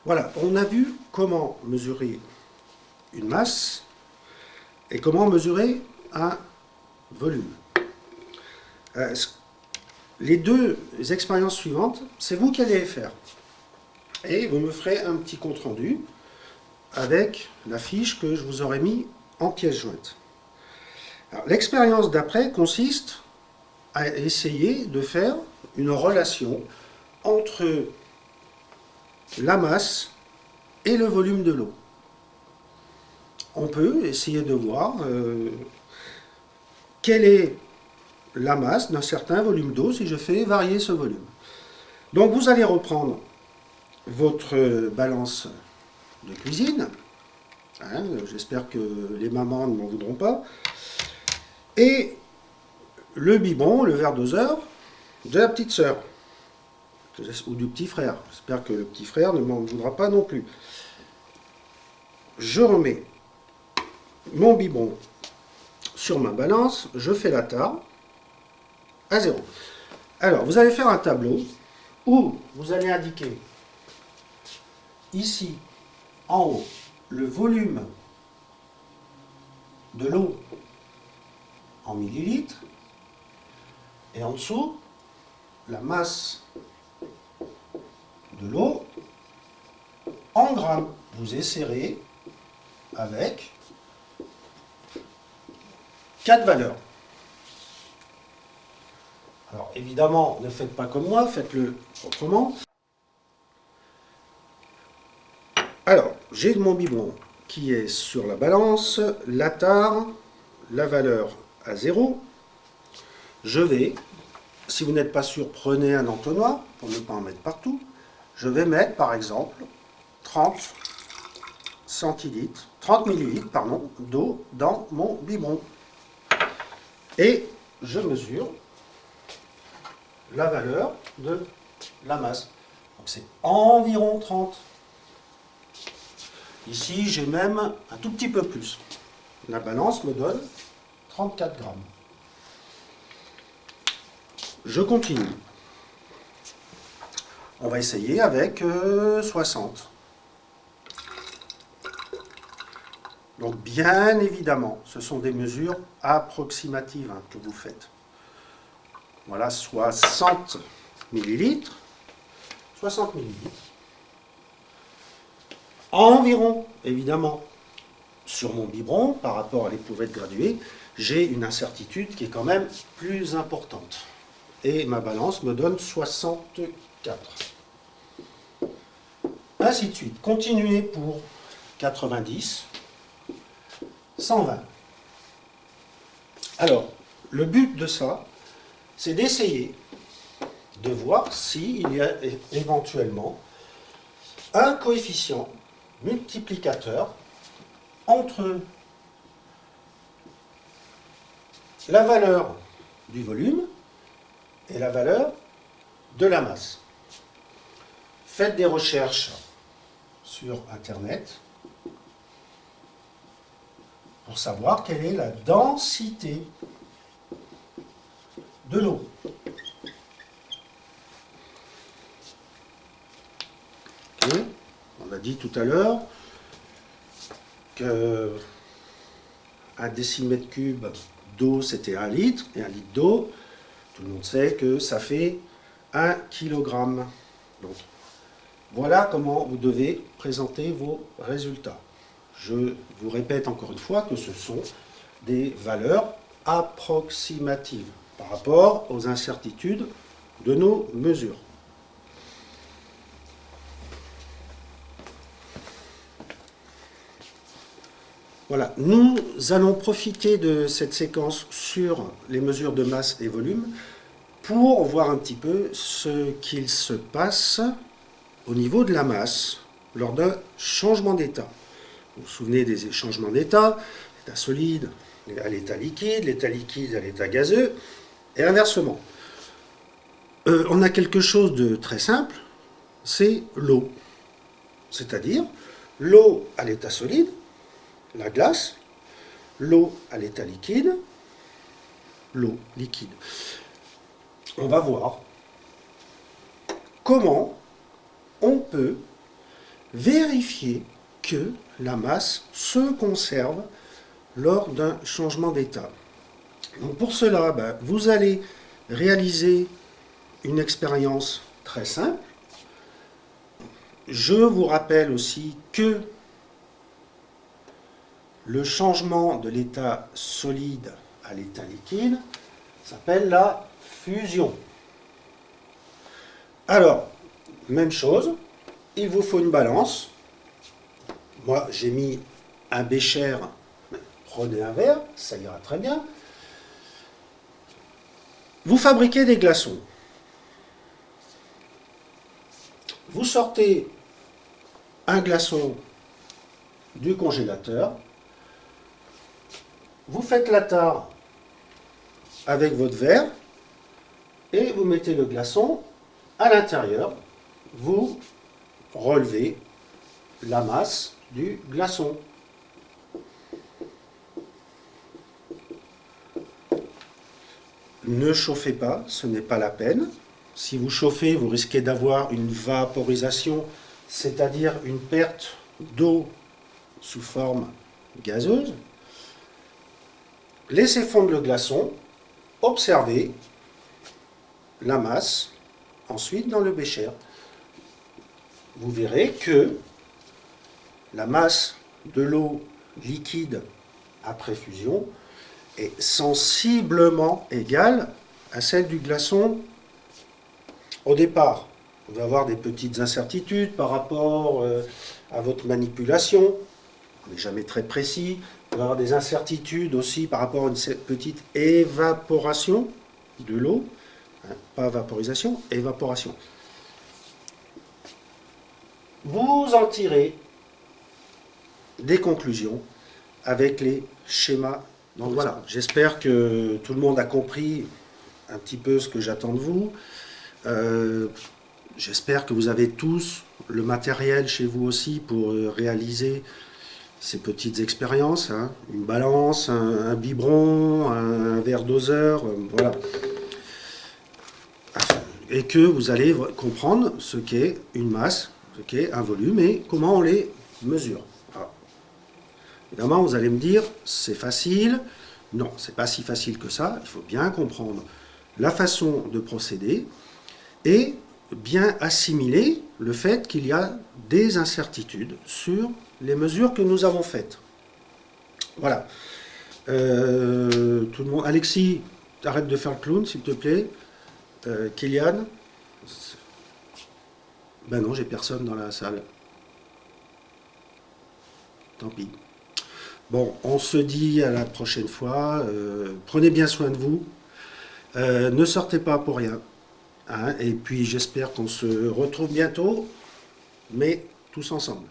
Voilà, on a vu comment mesurer une masse et comment mesurer un volume. Les deux expériences suivantes, c'est vous qui allez les faire. Et vous me ferez un petit compte-rendu avec la fiche que je vous aurai mis en pièce jointe. L'expérience d'après consiste à essayer de faire une relation entre la masse et le volume de l'eau. On peut essayer de voir quelle est la masse d'un certain volume d'eau si je fais varier ce volume. Donc vous allez reprendre votre balance de cuisine. Hein, j'espère que les mamans ne m'en voudront pas. Et le biberon, le verre doseur de la petite sœur. Ou du petit frère. J'espère que le petit frère ne m'en voudra pas non plus. Je remets mon biberon sur ma balance, je fais la tare à 0. Alors, vous allez faire un tableau où vous allez indiquer ici, en haut, le volume de l'eau en millilitres et en dessous, la masse de l'eau en grammes. Vous essaierez avec 4 valeurs. Alors évidemment, ne faites pas comme moi, faites-le autrement. Alors, j'ai mon biberon qui est sur la balance, la tare, la valeur à 0. Je vais, si vous n'êtes pas sûr, prenez un entonnoir pour ne pas en mettre partout. Je vais mettre par exemple 30 centilitres, 30 millilitres pardon, d'eau dans mon biberon. Et je mesure la valeur de la masse. Donc c'est environ 30. Ici, j'ai même un tout petit peu plus. La balance me donne 34 grammes. Je continue. On va essayer avec 60. Donc bien évidemment, ce sont des mesures approximatives que vous faites. Voilà, 60 millilitres. 60 millilitres. Environ, évidemment, sur mon biberon, par rapport à l'éprouvette graduée, j'ai une incertitude qui est quand même plus importante. Et ma balance me donne 64. Ainsi de suite. Continuez pour 90, 120. Alors, le but de ça, c'est d'essayer de voir s'il y a éventuellement un coefficient multiplicateur entre la valeur du volume et la valeur de la masse. Faites des recherches sur Internet pour savoir quelle est la densité de l'eau. Okay. On a dit tout à l'heure que 1 décimètre cube d'eau c'était 1 litre, et 1 litre d'eau, tout le monde sait que ça fait 1 kilogramme. Donc voilà comment vous devez présenter vos résultats. Je vous répète encore une fois que ce sont des valeurs approximatives par rapport aux incertitudes de nos mesures. Voilà, nous allons profiter de cette séquence sur les mesures de masse et volume pour voir un petit peu ce qu'il se passe au niveau de la masse lors d'un changement d'état. Vous vous souvenez des changements d'état, l'état solide à l'état liquide à l'état gazeux, et inversement. On a quelque chose de très simple, c'est l'eau. C'est-à-dire l'eau à l'état solide, la glace, l'eau à l'état liquide, l'eau liquide. On va voir comment on peut vérifiez que la masse se conserve lors d'un changement d'état. Donc pour cela, vous allez réaliser une expérience très simple. Je vous rappelle aussi que le changement de l'état solide à l'état liquide s'appelle la fusion. Alors, même chose, il vous faut une balance. Moi, j'ai mis un bécher, prenez un verre, ça ira très bien. Vous fabriquez des glaçons. Vous sortez un glaçon du congélateur. Vous faites la tare avec votre verre et vous mettez le glaçon à l'intérieur. Vous relevez la masse du glaçon. Ne chauffez pas, ce n'est pas la peine. Si vous chauffez, vous risquez d'avoir une vaporisation, c'est-à-dire une perte d'eau sous forme gazeuse. Laissez fondre le glaçon, observez la masse, ensuite dans le bécher. Vous verrez que la masse de l'eau liquide après fusion est sensiblement égale à celle du glaçon au départ. Vous allez avoir des petites incertitudes par rapport à votre manipulation. On n'est jamais très précis. Vous allez avoir des incertitudes aussi par rapport à une petite évaporation de l'eau. Pas vaporisation, évaporation. Vous en tirez des conclusions avec les schémas. Donc voilà, j'espère que tout le monde a compris un petit peu ce que j'attends de vous. J'espère que vous avez tous le matériel chez vous aussi pour réaliser ces petites expériences. Une balance, un biberon, un verre doseur, voilà. Et que vous allez comprendre ce qu'est une masse, ce qu'est un volume et comment on les mesure. Voilà. Évidemment, vous allez me dire, c'est facile. Non, c'est pas si facile que ça. Il faut bien comprendre la façon de procéder et bien assimiler le fait qu'il y a des incertitudes sur les mesures que nous avons faites. Voilà. Tout le monde. Alexis, arrête de faire le clown, s'il te plaît. Kylian. Ben non, j'ai personne dans la salle. Tant pis. Bon, on se dit à la prochaine fois. Prenez bien soin de vous. Ne sortez pas pour rien. Et puis j'espère qu'on se retrouve bientôt, mais tous ensemble.